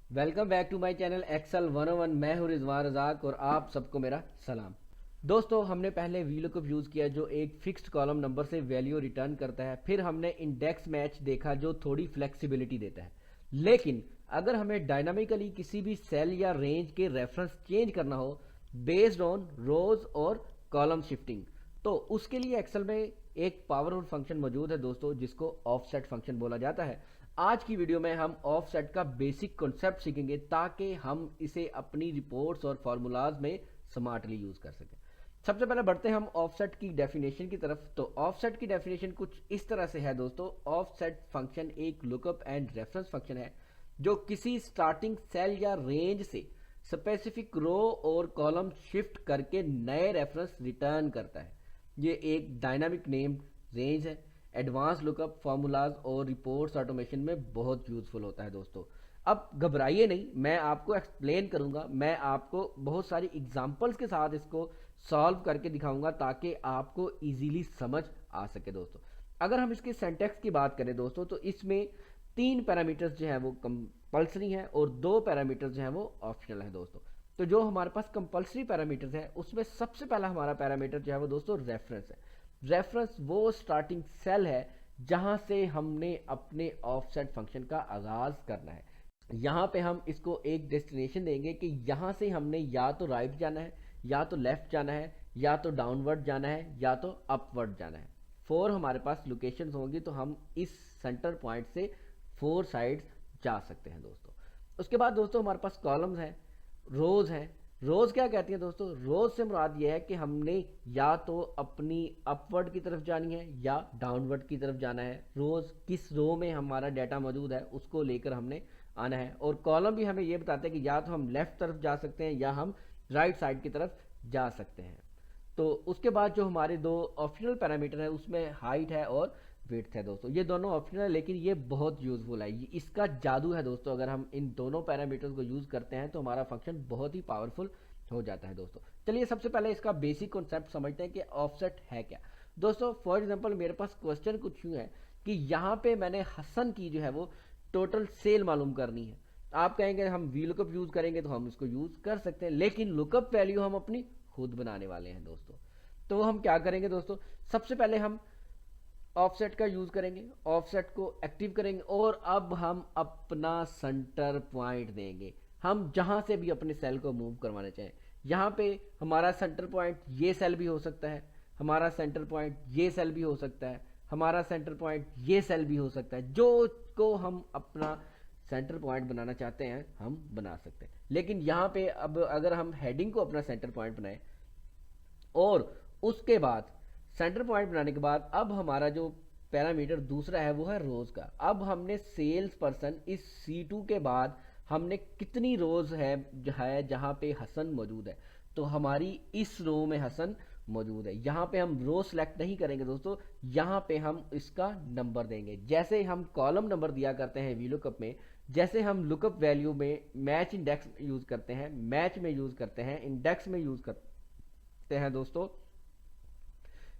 Welcome back to my channel Excel 101। मैं हूं रिजवान रजाक और आप सबको मेरा सलाम। दोस्तों, हमने पहले वीलुकअप यूज़ किया जो एक फिक्स्ड कॉलम नंबर से वैल्यू रिटर्न करता है। फिर हमने इंडेक्स मैच देखा जो थोड़ी फ्लेक्सिबिलिटी देता है। लेकिन अगर हमें डायनामिकली किसी भी सेल या रेंज के रेफरेंस चेंज करना हो बेस्ड ऑन रोज और कॉलम शिफ्टिंग, तो उसके लिए एक्सेल में एक पावरफुल फंक्शन मौजूद है दोस्तों, जिसको ऑफसेट फंक्शन बोला जाता है। आज की वीडियो में हम ऑफसेट का बेसिक कॉन्सेप्ट सीखेंगे ताकि हम इसे अपनी रिपोर्ट्स और फार्मूलाज में स्मार्टली यूज कर सकें। सबसे पहले बढ़ते हैं हम ऑफसेट की डेफिनेशन की तरफ। तो ऑफसेट की डेफिनेशन कुछ इस तरह से है दोस्तों। ऑफसेट फंक्शन एक लुकअप एंड रेफरेंस फंक्शन है जो किसी स्टार्टिंग सेल या रेंज से स्पेसिफिक रो और कॉलम शिफ्ट करके नए रेफरेंस रिटर्न करता है। ये एक डायनामिक नेम रेंज है। एडवांस लुकअप फार्मूलाज और रिपोर्ट्स ऑटोमेशन में बहुत यूजफुल होता है दोस्तों। अब घबराइए नहीं, मैं आपको एक्सप्लेन करूंगा। मैं आपको बहुत सारी एग्जांपल्स के साथ इसको सॉल्व करके दिखाऊंगा ताकि आपको इजीली समझ आ सके दोस्तों। अगर हम इसके सिंटैक्स की बात करें दोस्तों, तो इसमें 3 पैरामीटर्स जो है वो कंपल्सरी हैं और 2 पैरामीटर्स जो है वो ऑप्शनल है दोस्तों। तो जो हमारे पास कंपल्सरी पैरामीटर्स है उसमें सबसे पहला हमारा पैरामीटर जो है वो दोस्तों रेफरेंस है। रेफरेंस वो स्टार्टिंग सेल है जहां से हमने अपने ऑफसेट फंक्शन का आगाज करना है। यहाँ पे हम इसको एक डेस्टिनेशन देंगे कि यहाँ से हमने या तो राइट जाना है, या तो लेफ्ट जाना है, या तो डाउनवर्ड जाना है, या तो अपवर्ड जाना है। 4 हमारे पास लोकेशंस होंगी, तो हम इस सेंटर पॉइंट से 4 साइड्स जा सकते हैं दोस्तों। उसके बाद दोस्तों हमारे पास कॉलम्स हैं, रोज हैं। रोज क्या कहती है दोस्तों? रोज से मुराद ये है कि हमने या तो अपनी अपवर्ड की तरफ जानी है या डाउनवर्ड की तरफ जाना है। रोज किस रो में हमारा डाटा मौजूद है उसको लेकर हमने आना है। और कॉलम भी हमें ये बताते हैं कि या तो हम लेफ्ट तरफ जा सकते हैं या हम राइट साइड की तरफ जा सकते हैं। तो उसके बाद जो हमारे 2 ऑप्शनल पैरामीटर है उसमें हाइट है और विड्थ है दोस्तों। ये दोनों ऑप्शनल है लेकिन ये बहुत यूजफुल है। इसका जादू है दोस्तों। अगर हम इन दोनों पैरामीटर्स को यूज करते हैं तो हमारा फंक्शन बहुत ही पावरफुल हो जाता है दोस्तों। चलिए सबसे पहले इसका बेसिक कॉन्सेप्ट समझते हैं कि ऑफसेट है क्या दोस्तों। फॉर एग्जांपल मेरे पास क्वेश्चन कुछ यूं है कि यहाँ पे मैंने हसन की जो है वो टोटल सेल मालूम करनी है। आप कहेंगे हम वी लुकअप यूज करेंगे, तो हम इसको यूज कर सकते हैं, लेकिन लुकअप वैल्यू हम अपनी खुद बनाने वाले हैं दोस्तों। तो हम क्या करेंगे दोस्तों? सबसे पहले हम ऑफसेट का यूज करेंगे, ऑफसेट को एक्टिव करेंगे और अब हम अपना सेंटर पॉइंट देंगे। हम जहां से भी अपने सेल को मूव करवाना चाहें, यहाँ पे हमारा सेंटर पॉइंट ये सेल भी हो सकता है, हमारा सेंटर पॉइंट ये सेल भी हो सकता है, हमारा सेंटर पॉइंट ये सेल भी हो सकता है। जो को हम अपना सेंटर पॉइंट बनाना चाहते हैं हम बना सकते हैं। लेकिन यहाँ पे अब अगर हम हेडिंग को अपना सेंटर पॉइंट बनाएं और उसके बाद सेंटर पॉइंट बनाने के बाद अब हमारा जो पैरामीटर दूसरा है वो है रोज का। अब हमने सेल्स पर्सन इस C2 के बाद हमने कितनी रोज है जहां पे हसन मौजूद है, तो हमारी इस रो में हसन मौजूद है। यहाँ पे हम रो सेलेक्ट नहीं करेंगे दोस्तों, यहाँ पे हम इसका नंबर देंगे। जैसे हम कॉलम नंबर दिया करते हैं वीलुकअप में, जैसे हम लुकअप वैल्यू में मैच इंडेक्स यूज करते हैं, मैच में यूज करते हैं, इंडेक्स में यूज करते हैं दोस्तों,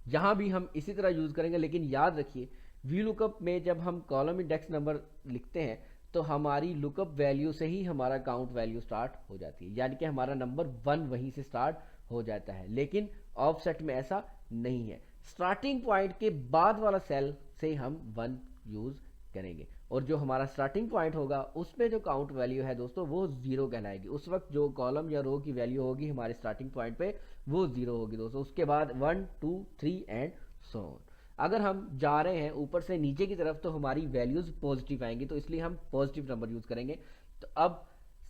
यहां भी हम इसी तरह यूज करेंगे। लेकिन याद रखिए वी लुकअप में जब हम कॉलम इंडेक्स नंबर लिखते हैं तो हमारी लुकअप वैल्यू से ही हमारा काउंट वैल्यू स्टार्ट हो जाती है, यानी कि हमारा नंबर 1 वहीं से स्टार्ट हो जाता है। लेकिन ऑफसेट में ऐसा नहीं है। स्टार्टिंग पॉइंट के बाद वाला सेल से हम 1 यूज करेंगे और जो हमारा स्टार्टिंग पॉइंट होगा उसमें जो काउंट वैल्यू है दोस्तों वो 0 कहलाएगी। उस वक्त जो कॉलम या रो की वैल्यू होगी हमारे स्टार्टिंग पॉइंट पे वो 0 होगी दोस्तों। उसके बाद 1 2 3 एंड सो ऑन। अगर हम जा रहे हैं ऊपर से नीचे की तरफ तो हमारी वैल्यूज पॉजिटिव आएंगी, तो इसलिए हम पॉजिटिव नंबर यूज करेंगे। तो अब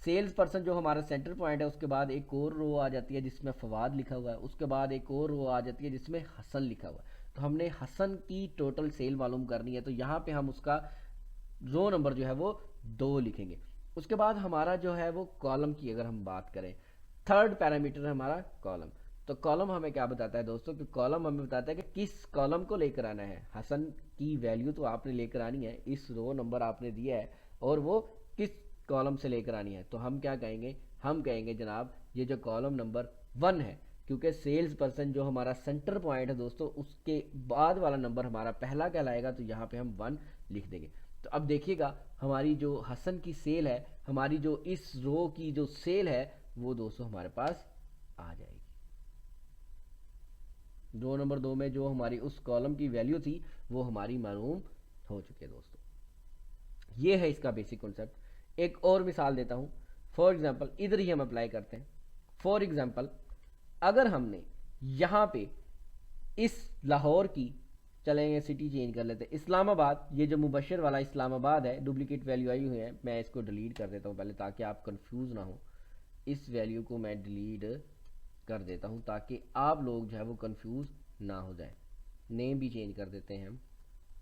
सेल्स पर्सन जो हमारा सेंटर पॉइंट है उसके बाद एक और रो आ जाती है जिसमें फवाद लिखा हुआ है, उसके बाद एक और रो आ जाती है जिसमें हसन लिखा हुआ है। तो हमने हसन की टोटल सेल मालूम करनी है, तो यहाँ पे हम उसका रो नंबर जो है वो 2 लिखेंगे। उसके बाद हमारा जो है वो कॉलम की अगर हम बात करें, थर्ड पैरामीटर है हमारा कॉलम। तो कॉलम हमें क्या बताता है दोस्तों? कि कॉलम हमें बताता है कि किस कॉलम को लेकर आना है। हसन की वैल्यू तो आपने लेकर आनी है, इस रो नंबर आपने दिया है और वो किस कॉलम से लेकर आनी है। तो हम क्या कहेंगे? हम कहेंगे जनाब ये जो कॉलम नंबर 1 है, क्योंकि सेल्स पर्सन जो हमारा सेंटर पॉइंट है दोस्तों उसके बाद वाला नंबर हमारा पहला कहलाएगा, तो यहाँ पे हम 1 लिख देंगे। तो अब देखिएगा हमारी जो हसन की सेल है हमारी जो इस रो की जो सेल है वो दोस्तों हमारे पास आ जाएगी। रो नंबर 2 में जो हमारी उस कॉलम की वैल्यू थी वो हमारी मालूम हो चुकी है दोस्तों। ये है इसका बेसिक कॉन्सेप्ट। एक और मिसाल देता हूँ, फॉर एग्जांपल इधर ही हम अप्लाई करते हैं। फॉर एग्जांपल अगर हमने यहाँ पे इस लाहौर की, चलेंगे सिटी चेंज कर लेते हैं, इस्लामाबाद, ये जो मुबशर वाला इस्लामाबाद है, डुप्लीकेट वैल्यू आई हुई है, मैं इसको डिलीट कर देता हूँ पहले ताकि आप कंफ्यूज ना हो। इस वैल्यू को मैं डिलीट कर देता हूँ ताकि आप लोग जो है वो कंफ्यूज ना हो जाए। नेम भी चेंज कर देते हैं, हम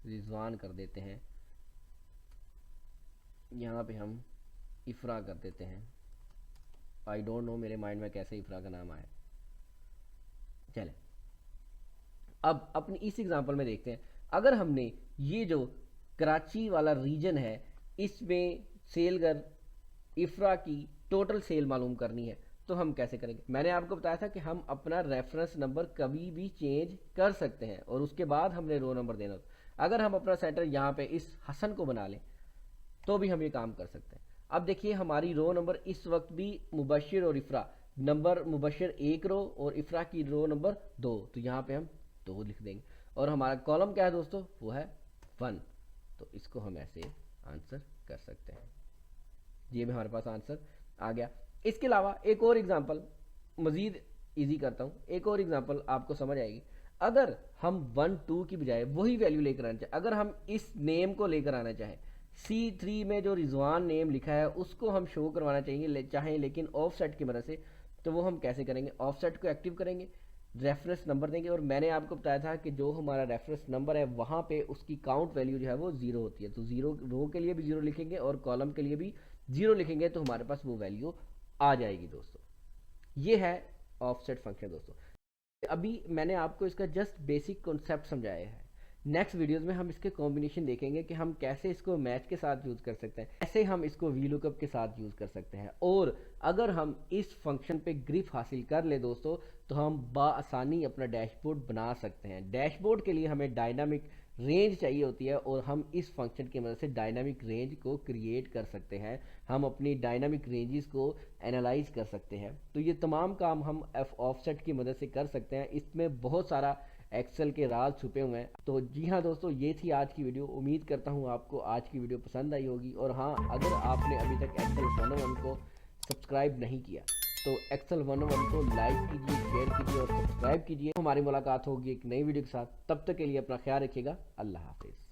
रिजवान कर देते हैं, यहाँ पे हम इफ्रा कर देते हैं। आई डोंट नो मेरे माइंड में कैसे इफ्रा का नाम आया। चले अब अपनी इस एग्जांपल में देखते हैं, अगर हमने ये जो कराची वाला रीजन है इसमें सेलगर इफ्रा की टोटल सेल मालूम करनी है तो हम कैसे करेंगे। मैंने आपको बताया था कि हम अपना रेफरेंस नंबर कभी भी चेंज कर सकते हैं और उसके बाद हमने रो नंबर देना होता। अगर हम अपना सेंटर यहाँ पे इस हसन को बना लें तो भी हम ये काम कर सकते हैं। अब देखिए हमारी रो नंबर इस वक्त भी मुबशिर और इफ्रा, नंबर मुबशिर 1 रो और इफ्रा की रो नंबर 2, तो यहाँ पे हम 2 लिख देंगे और हमारा कॉलम क्या है दोस्तों, वो है 1, तो इसको हम ऐसे आंसर कर सकते हैं। ये भी हमारे पास आंसर आ गया। इसके अलावा एक और एग्जांपल मज़ीद इजी करता हूँ, एक और एग्जांपल आपको समझ आएगी। अगर हम 1 2 की बजाय वही वैल्यू लेकर आना चाहें, अगर हम इस नेम को लेकर आना चाहें, C3 में जो रिजवान नेम लिखा है उसको हम शो करवाना चाहें लेकिन ऑफसेट की मदद से, तो वो हम कैसे करेंगे। ऑफसेट को एक्टिव करेंगे, रेफरेंस नंबर देंगे और मैंने आपको बताया था कि जो हमारा रेफरेंस नंबर है वहाँ पे उसकी काउंट वैल्यू जो है वो 0 होती है, तो 0 रो के लिए भी 0 लिखेंगे और कॉलम के लिए भी 0 लिखेंगे तो हमारे पास वो वैल्यू आ जाएगी दोस्तों। ये है ऑफसेट फंक्शन दोस्तों। अभी मैंने आपको इसका जस्ट बेसिक कॉन्सेप्ट समझाया है। नेक्स्ट वीडियोस में हम इसके कॉम्बिनेशन देखेंगे कि हम कैसे इसको मैच के साथ यूज़ कर सकते हैं, कैसे हम इसको VLOOKUP के साथ यूज़ कर सकते हैं। और अगर हम इस फंक्शन पे ग्रिप हासिल कर ले दोस्तों तो हम बाआसानी अपना डैशबोर्ड बना सकते हैं। डैशबोर्ड के लिए हमें डायनामिक रेंज चाहिए होती है और हम इस फंक्शन की मदद से डायनामिक रेंज को क्रिएट कर सकते हैं। हम अपनी डायनामिक रेंजेस को एनालाइज कर सकते हैं। तो ये तमाम काम हम ऑफसेट की मदद से कर सकते हैं। इसमें बहुत सारा एक्सेल के राज छुपे हुए हैं। तो जी हाँ दोस्तों, ये थी आज की वीडियो। उम्मीद करता हूँ आपको आज की वीडियो पसंद आई होगी। और हाँ, अगर आपने अभी तक एक्सेल 101 को सब्सक्राइब नहीं किया तो एक्सेल 101 को लाइक कीजिए, शेयर कीजिए और सब्सक्राइब कीजिए। हमारी मुलाकात होगी एक नई वीडियो के साथ। तब तक के लिए अपना ख्याल रखिएगा। अल्लाह हाफिज़।